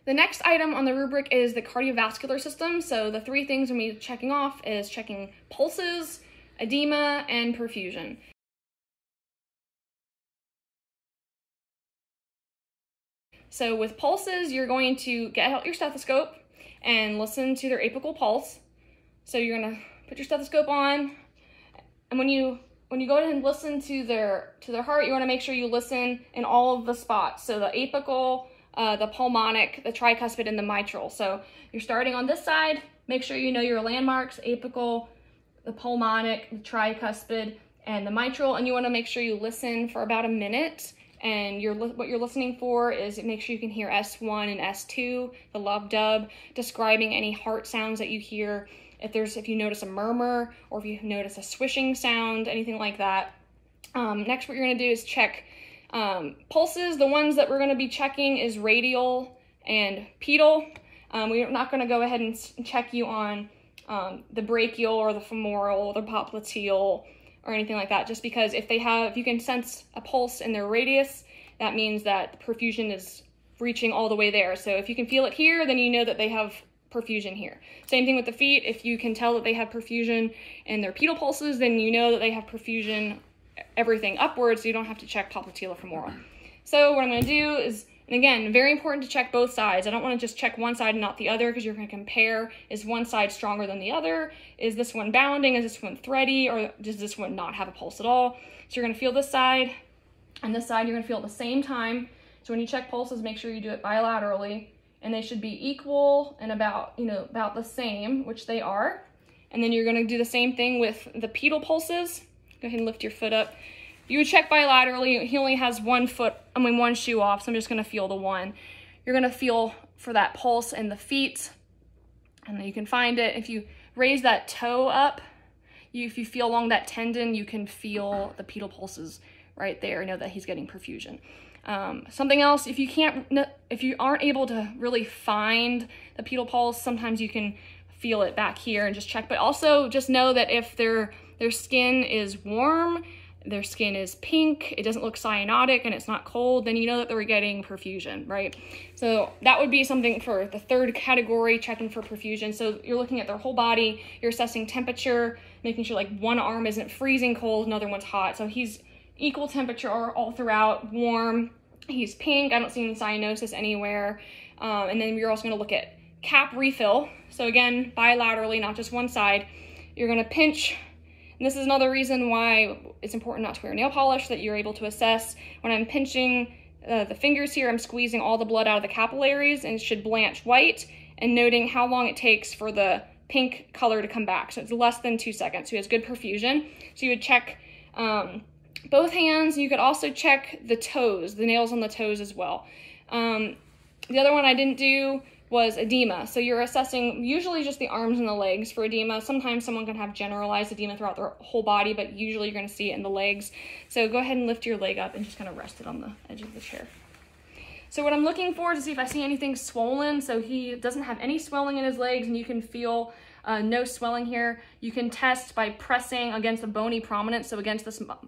The next item on the rubric is the cardiovascular system. So the three things we're going to be checking off is checking pulses, edema, and perfusion. So with pulses, you're going to get out your stethoscope and listen to their apical pulse. So you're going to put your stethoscope on, and when you go ahead and listen to their heart, you want to make sure you listen in all of the spots. So the apical, the pulmonic, the tricuspid, and the mitral. So you're starting on this side. Make sure you know your landmarks: apical, the pulmonic, the tricuspid, and the mitral. And you want to make sure you listen for about a minute. And what you're listening for is make sure you can hear S1 and S2, the lub-dub, describing any heart sounds that you hear. If you notice a murmur, or if you notice a swishing sound, anything like that. Next, what you're going to do is check pulses. The ones that we're going to be checking is radial and pedal. We're not going to go ahead and check you on the brachial or the femoral or the popliteal or anything like that, just because if you can sense a pulse in their radius, that means that perfusion is reaching all the way there. So if you can feel it here, then you know that they have perfusion here. Same thing with the feet. If you can tell that they have perfusion in their pedal pulses, then you know that they have perfusion everything upwards, so you don't have to check popliteal or femoral. So what I'm going to do is, and again, very important to check both sides. I don't want to just check one side and not the other, because you're going to compare, is one side stronger than the other? Is this one bounding? Is this one thready? Or does this one not have a pulse at all? So you're going to feel this side, and this side you're going to feel at the same time. So when you check pulses, make sure you do it bilaterally, and they should be equal and about the same, which they are. And then you're going to do the same thing with the pedal pulses. Go ahead and lift your foot up. You would check bilaterally. He only has one shoe off, so I'm just going to feel the one. You're going to feel for that pulse in the feet, and then you can find it. If you raise that toe up, if you feel along that tendon, you can feel the pedal pulses right there. Know that he's getting perfusion. Something else, if you aren't able to really find the pedal pulse, sometimes you can feel it back here and just check. But also just know that if their skin is warm, their skin is pink, it doesn't look cyanotic, and it's not cold, then you know that they're getting perfusion, right? So that would be something for the third category, checking for perfusion. So you're looking at their whole body, you're assessing temperature, making sure like one arm isn't freezing cold, another one's hot. So he's equal temperature all throughout, warm, he's pink, I don't see any cyanosis anywhere. And then you're also gonna look at cap refill. So again, bilaterally, not just one side. You're gonna pinch. And this is another reason why it's important not to wear nail polish, that you're able to assess. When I'm pinching the fingers here, I'm squeezing all the blood out of the capillaries, and it should blanch white, and noting how long it takes for the pink color to come back. So it's less than 2 seconds. So he has good perfusion. So you would check both hands. You could also check the toes, the nails on the toes as well. The other one I didn't do was edema. So you're assessing usually just the arms and the legs for edema. Sometimes someone can have generalized edema throughout their whole body, but usually you're going to see it in the legs. So go ahead and lift your leg up and just kind of rest it on the edge of the chair. So what I'm looking for is to see if I see anything swollen. So he doesn't have any swelling in his legs, and you can feel no swelling here. You can test by pressing against the bony prominence, so against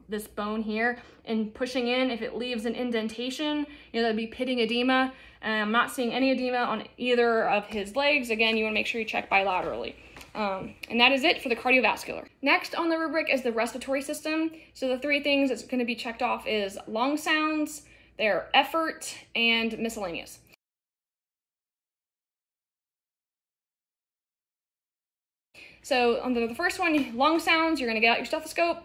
this bone here, and pushing in. If it leaves an indentation, that'd be pitting edema. I'm not seeing any edema on either of his legs. Again, you want to make sure you check bilaterally. And that is it for the cardiovascular. Next on the rubric is the respiratory system. So the three things that's going to be checked off is lung sounds, their effort, and miscellaneous. So on the first one, lung sounds, you're going to get out your stethoscope,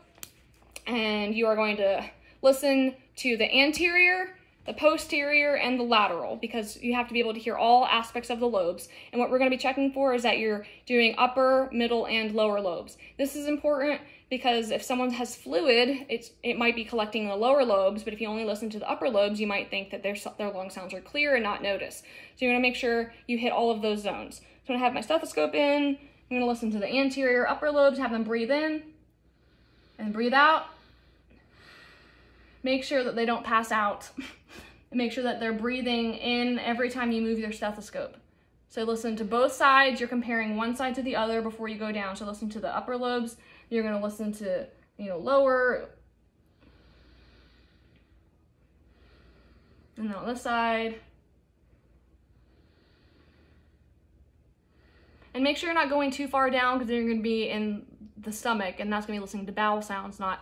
and you are going to listen to the anterior, the posterior, and the lateral, because you have to be able to hear all aspects of the lobes. And what we're going to be checking for is that you're doing upper, middle, and lower lobes. This is important because if someone has fluid, it might be collecting in the lower lobes, but if you only listen to the upper lobes, you might think that their lung sounds are clear and not notice. So you're going to make sure you hit all of those zones. So I'm going to have my stethoscope in. I'm going to listen to the anterior upper lobes, have them breathe in and breathe out. Make sure that they don't pass out. Make sure that they're breathing in every time you move your stethoscope. So listen to both sides. You're comparing one side to the other before you go down. So listen to the upper lobes. You're going to listen to, lower. And then on this side. And make sure you're not going too far down, because then you're going to be in the stomach, and that's going to be listening to bowel sounds, not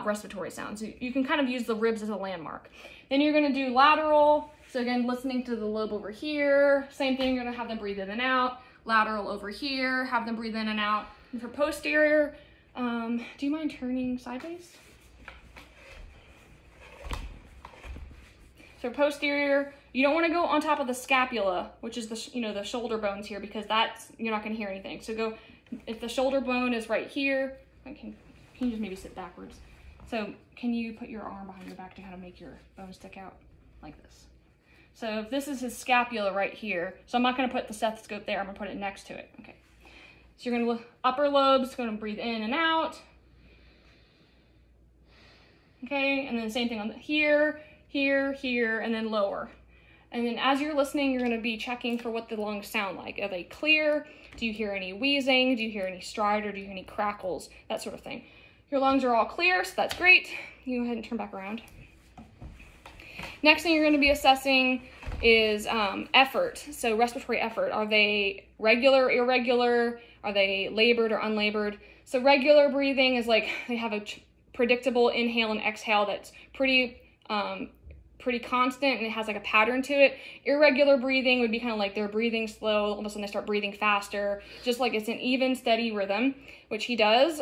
respiratory sounds. You can kind of use the ribs as a landmark. Then you're going to do lateral. So again, listening to the lobe over here. Same thing, you're going to have them breathe in and out. Lateral over here, have them breathe in and out. And for posterior, do you mind turning sideways? So posterior, you don't want to go on top of the scapula, which is the shoulder bones here, because you're not going to hear anything. So go, if the shoulder bone is right here, can you just maybe sit backwards? So can you put your arm behind your back to kind of make your bone stick out like this? So if this is his scapula right here, so I'm not going to put the stethoscope there, I'm going to put it next to it. Okay. So you're going to look, upper lobe's going to breathe in and out. Okay, and then same thing on here, here, and then lower. And then as you're listening, you're going to be checking for what the lungs sound like. Are they clear? Do you hear any wheezing? Do you hear any stridor? Do you hear any crackles? That sort of thing. Your lungs are all clear, so that's great. You go ahead and turn back around. Next thing you're going to be assessing is effort. So respiratory effort. Are they regular, irregular? Are they labored or unlabored? So regular breathing is like they have a predictable inhale and exhale that's pretty constant, and it has like a pattern to it. Irregular breathing would be kind of like they're breathing slow, all of a sudden they start breathing faster, just like it's an even, steady rhythm, which he does.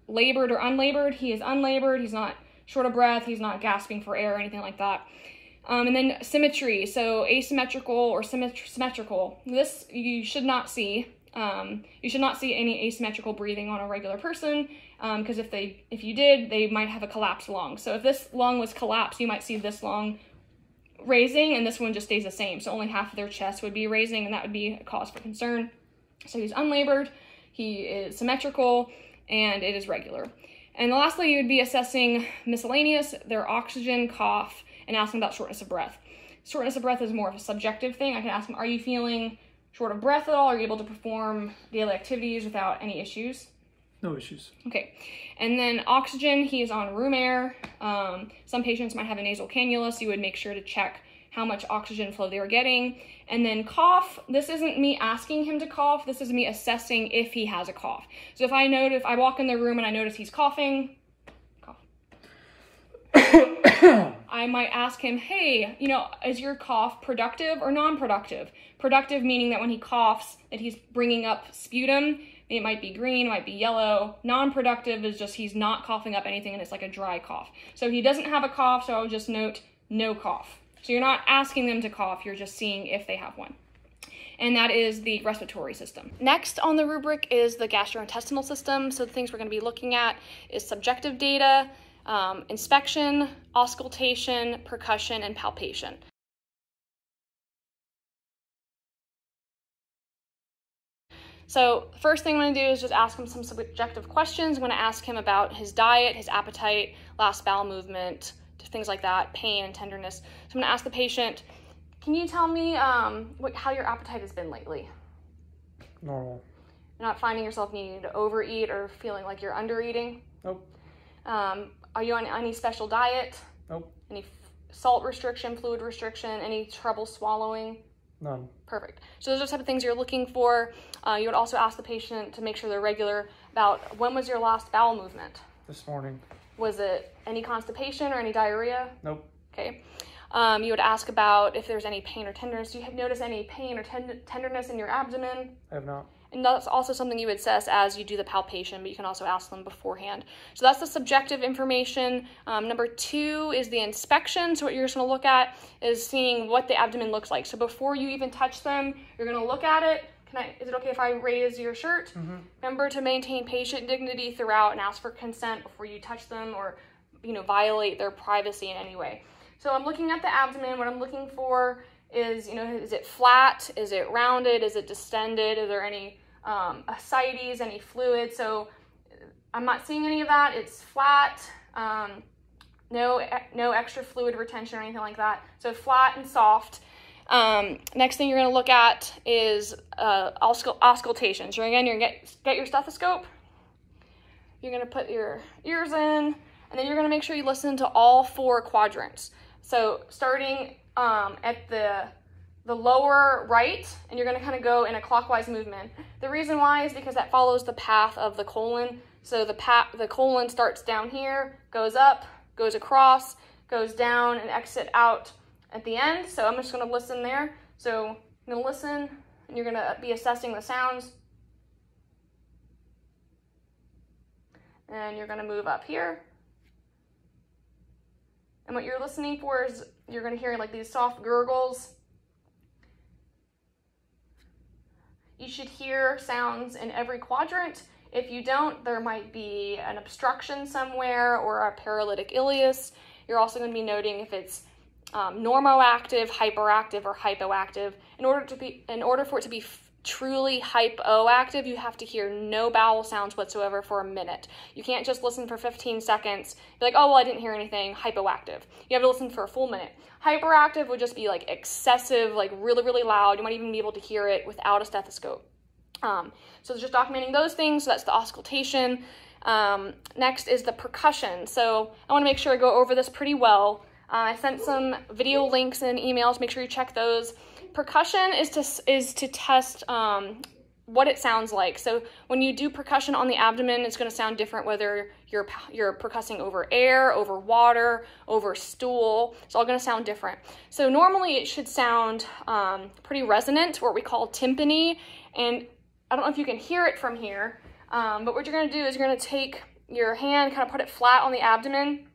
Labored or unlabored, he is unlabored, he's not short of breath, he's not gasping for air or anything like that. And then symmetry, so asymmetrical or symmetrical. This you should not see. You should not see any asymmetrical breathing on a regular person, because if you did, they might have a collapsed lung. So if this lung was collapsed, you might see this lung raising, and this one just stays the same. So only half of their chest would be raising, and that would be a cause for concern. So he's unlabored, he is symmetrical, and it is regular. And lastly, you would be assessing miscellaneous, their oxygen, cough, and asking about shortness of breath. Shortness of breath is more of a subjective thing. I can ask them, are you feeling short of breath at all? Are you able to perform daily activities without any issues? No issues. Okay. And then oxygen, he is on room air. Some patients might have a nasal cannula, so you would make sure to check how much oxygen flow they were getting. And then cough, this isn't me asking him to cough, this is me assessing if he has a cough. So if I walk in the room and I notice he's coughing, cough. I might ask him, hey, is your cough productive or non-productive? Productive meaning that when he coughs, that he's bringing up sputum. It might be green, it might be yellow. Non-productive is just he's not coughing up anything, and it's like a dry cough. So he doesn't have a cough, so I would just note no cough. So you're not asking them to cough, you're just seeing if they have one. And that is the respiratory system. Next on the rubric is the gastrointestinal system. So the things we're going to be looking at is subjective data, inspection, auscultation, percussion, and palpation. So the first thing I'm going to do is just ask him some subjective questions. I'm going to ask him about his diet, his appetite, last bowel movement, things like that, pain and tenderness. So I'm going to ask the patient, can you tell me how your appetite has been lately? Normal. You're not finding yourself needing to overeat or feeling like you're undereating? Nope. Are you on any special diet? Nope. Any salt restriction, fluid restriction, any trouble swallowing? None. Perfect. So those are the type of things you're looking for. You would also ask the patient to make sure they're regular about when was your last bowel movement? This morning. Was it any constipation or any diarrhea? Nope. Okay. You would ask about if there's any pain or tenderness. Do you notice any pain or tenderness in your abdomen? I have not. And that's also something you would assess as you do the palpation, but you can also ask them beforehand. So that's the subjective information. Number 2 is the inspection. So what you're just going to look at is seeing what the abdomen looks like. So before you even touch them, you're going to look at it. Is it okay if I raise your shirt? Mm-hmm. Remember to maintain patient dignity throughout and ask for consent before you touch them or, violate their privacy in any way. So I'm looking at the abdomen. What I'm looking for is, is it flat? Is it rounded? Is it distended? Is there any ascites, any fluid? So I'm not seeing any of that. It's flat, no extra fluid retention or anything like that. So flat and soft. Next thing you're going to look at is auscultation. So again, you're going to get your stethoscope. You're going to put your ears in, and then you're going to make sure you listen to all 4 quadrants. So starting at the the lower right, and you're gonna kind of go in a clockwise movement. The reason why is because that follows the path of the colon. So the colon starts down here, goes up, goes across, goes down, and exit out at the end. So I'm just gonna listen there. So I'm gonna listen, and you're gonna be assessing the sounds. And you're gonna move up here. And what you're listening for is you're gonna hear like these soft gurgles. You should hear sounds in every quadrant. If you don't, there might be an obstruction somewhere or a paralytic ileus. You're also going to be noting if it's normoactive, hyperactive, or hypoactive. In order for it to be truly hypoactive, you have to hear no bowel sounds whatsoever for a minute. You can't just listen for 15 seconds, be like, oh, well, I didn't hear anything, hypoactive. You have to listen for a full minute. Hyperactive would just be like excessive, like really, really loud. You might even be able to hear it without a stethoscope. So just documenting those things. So that's the auscultation. Next is the percussion. So I want to make sure I go over this pretty well. I sent some video links and emails. Make sure you check those. Percussion is to test what it sounds like. So when you do percussion on the abdomen, it's going to sound different whether you're percussing over air, over water, over stool. It's all going to sound different. So normally it should sound pretty resonant, what we call tympany. And I don't know if you can hear it from here, but what you're going to do is you're going to take your hand, kind of put it flat on the abdomen,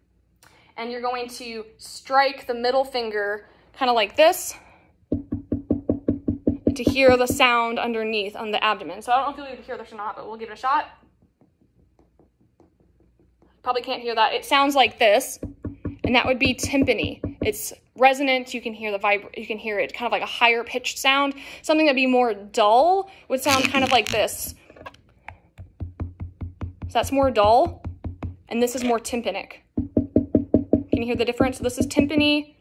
and you're going to strike the middle finger kind of like this to hear the sound underneath on the abdomen. So I don't know if you'll be able to hear this or not, but we'll give it a shot. Probably can't hear that. It sounds like this, and that would be tympany. It's resonant. You can hear you can hear it kind of like a higher pitched sound. Something that'd be more dull would sound kind of like this. So that's more dull, and this is more tympanic. Can you hear the difference? So this is tympany.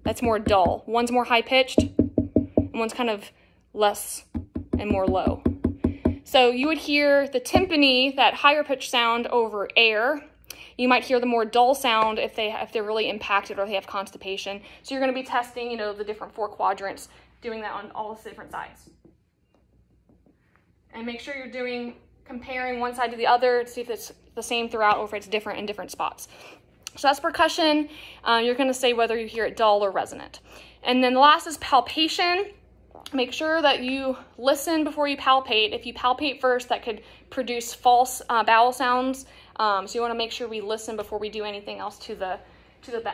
That's more dull. One's more high pitched, and one's kind of less and more low. So you would hear the tympany, that higher pitched sound, over air. You might hear the more dull sound if they're really impacted or they have constipation. So you're going to be testing, the different 4 quadrants, doing that on all the different sides. And make sure you're comparing one side to the other to see if it's the same throughout or if it's different in different spots. So that's percussion. You're going to say whether you hear it dull or resonant. And then the last is palpation. Make sure that you listen before you palpate. If you palpate first, that could produce false bowel sounds. So you want to make sure we listen before we do anything else to the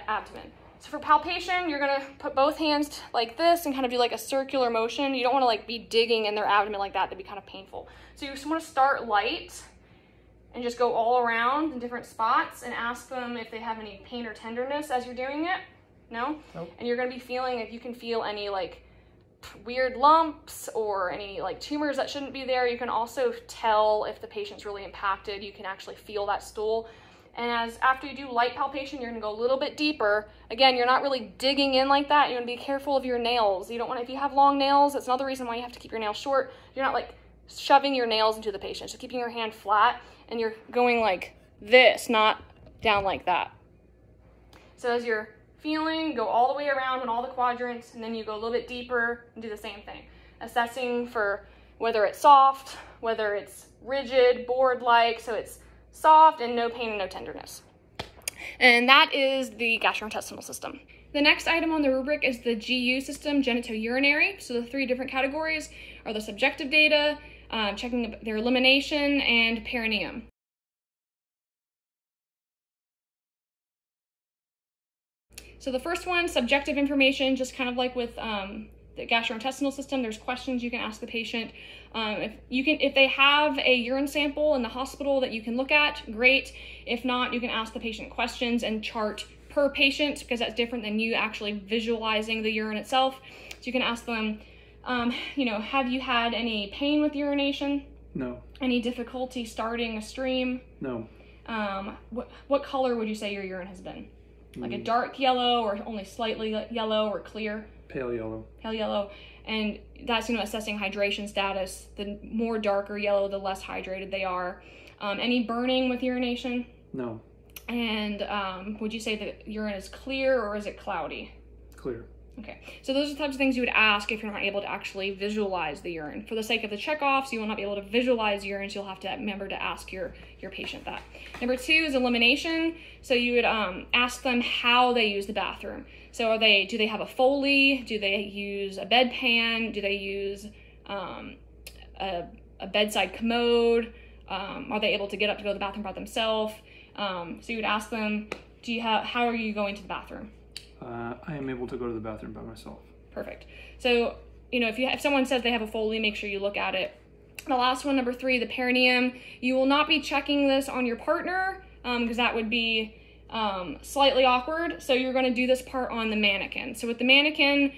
abdomen. So for palpation, you're going to put both hands like this and kind of do like a circular motion. You don't want to like be digging in their abdomen like that. That'd be kind of painful. So you just want to start light and just go all around in different spots and ask them if they have any pain or tenderness as you're doing it. No? Nope. And you're going to be feeling if you can feel any like weird lumps or any like tumors that shouldn't be there. You can also tell if the patient's really impacted. You can actually feel that stool. And after you do light palpation, you're going to go a little bit deeper. Again, you're not really digging in like that. You're going to be careful of your nails. You don't want to, if you have long nails, that's another reason why you have to keep your nails short. You're not like shoving your nails into the patient. So keeping your hand flat, and you're going like this, not down like that. So as you're feeling, go all the way around in all the quadrants, and then you go a little bit deeper and do the same thing. Assessing for whether it's soft, whether it's rigid, board-like, so it's soft and no pain and no tenderness. And that is the gastrointestinal system. The next item on the rubric is the GU system, genitourinary. So the 3 different categories are the subjective data, checking their elimination, and perineum. So the first one, subjective information, just kind of like with the gastrointestinal system, there's questions you can ask the patient. If they have a urine sample in the hospital that you can look at, great. If not, you can ask the patient questions and chart per patient, because that's different than you actually visualizing the urine itself. So you can ask them, have you had any pain with urination? No. Any difficulty starting a stream? No. What color would you say your urine has been? Like a dark yellow or only slightly yellow or clear? Pale yellow. Pale yellow. And that's, assessing hydration status. The more darker yellow, the less hydrated they are. Any burning with urination? No. And would you say the urine is clear or is it cloudy? Clear. Okay, so those are the types of things you would ask if you're not able to actually visualize the urine. For the sake of the checkoffs, you will not be able to visualize urine, so you'll have to remember to ask your patient that. Number 2 is elimination. So you would ask them how they use the bathroom. So do they have a Foley? Do they use a bedpan? Do they use a bedside commode? Are they able to get up to go to the bathroom by themselves? So you would ask them, how are you going to the bathroom? I am able to go to the bathroom by myself. Perfect. So, if someone says they have a Foley, make sure you look at it. The last one, number 3, the perineum. You will not be checking this on your partner because that would be slightly awkward. So you're going to do this part on the mannequin. So with the mannequin,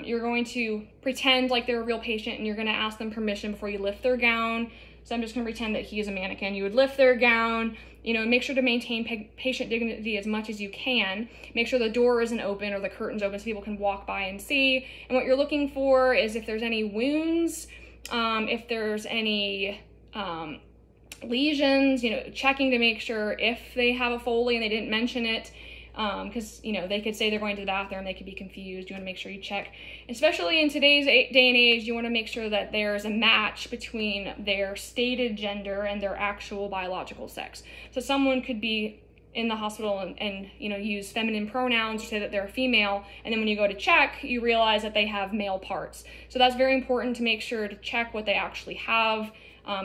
you're going to pretend like they're a real patient and you're going to ask them permission before you lift their gown. So I'm just going to pretend that he is a mannequin. You would lift their gown, make sure to maintain patient dignity as much as you can. Make sure the door isn't open or the curtain's open so people can walk by and see. And what you're looking for is if there's any wounds, if there's any lesions, checking to make sure if they have a Foley and they didn't mention it, because they could say they're going to the bathroom, they could be confused. You want to make sure you check, especially in today's day and age. You want to make sure that there's a match between their stated gender and their actual biological sex. So someone could be in the hospital and use feminine pronouns or say that they're a female, and then when you go to check, you realize that they have male parts. So that's very important to make sure to check what they actually have,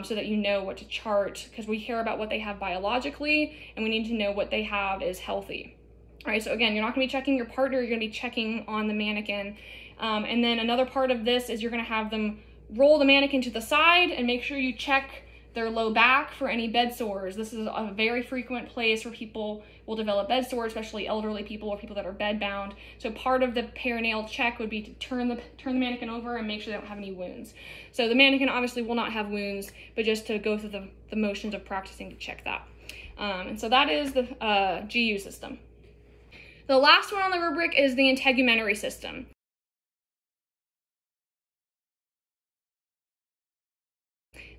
so that you know what to chart, because we care about what they have biologically and we need to know what they have is healthy. All right, so again, you're not going to be checking your partner, you're going to be checking on the mannequin. And then another part of this is you're going to have them roll the mannequin to the side and make sure you check their low back for any bed sores. This is a very frequent place where people will develop bed sores, especially elderly people or people that are bed bound. So part of the perineal check would be to turn the mannequin over and make sure they don't have any wounds. So the mannequin obviously will not have wounds, but just to go through the motions of practicing to check that. And so that is the GU system. The last one on the rubric is the Integumentary System.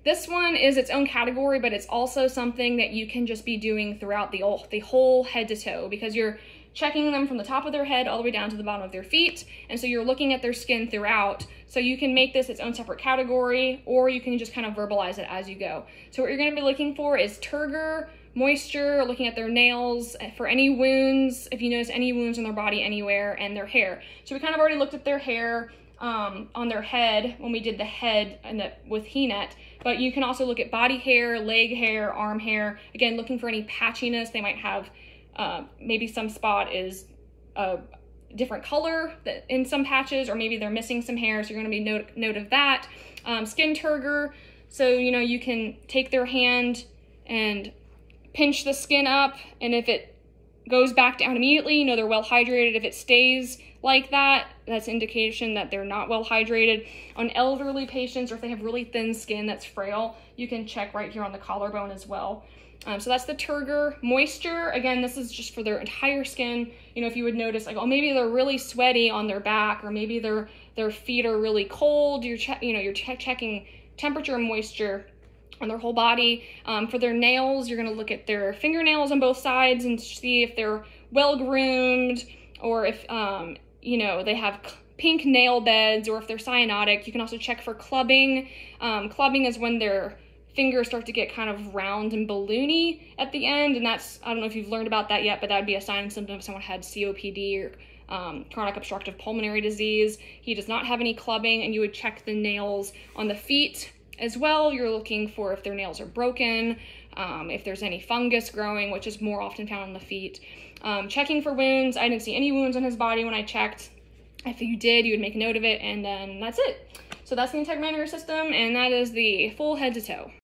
This one is its own category, but it's also something that you can just be doing throughout the whole head to toe, because you're checking them from the top of their head all the way down to the bottom of their feet, and so you're looking at their skin throughout. So you can make this its own separate category, or you can just kind of verbalize it as you go. So what you're going to be looking for is turgor, moisture, looking at their nails for any wounds, if you notice any wounds on their body anywhere, and their hair. So we kind of already looked at their hair on their head when we did the head with HENET, but you can also look at body hair, leg hair, arm hair. Again, looking for any patchiness. They might have maybe some spot is a different color in some patches, or maybe they're missing some hair, so you're going to be note of that. Skin turgor, so you can take their hand and pinch the skin up, and if it goes back down immediately, they're well hydrated. If it stays like that, that's indication that they're not well hydrated. On elderly patients, or if they have really thin skin that's frail, you can check right here on the collarbone as well. So that's the turgor. Moisture, again, this is just for their entire skin. If you would notice, like, oh, maybe they're really sweaty on their back, or maybe their feet are really cold. You're checking temperature and moisture on their whole body. For their nails, you're going to look at their fingernails on both sides and see if they're well groomed, or if they have pink nail beds, or if they're cyanotic. You can also check for clubbing. Clubbing is when their fingers start to get kind of round and balloony at the end, and that's, I don't know if you've learned about that yet, but that would be a sign and symptom if someone had COPD or chronic obstructive pulmonary disease. He does not have any clubbing, and you would check the nails on the feet as well. You're looking for if their nails are broken, if there's any fungus growing, which is more often found on the feet. Checking for wounds. I didn't see any wounds on his body when I checked. If you did, you would make a note of it, and then that's it. So that's the Integumentary System, and that is the full head to toe.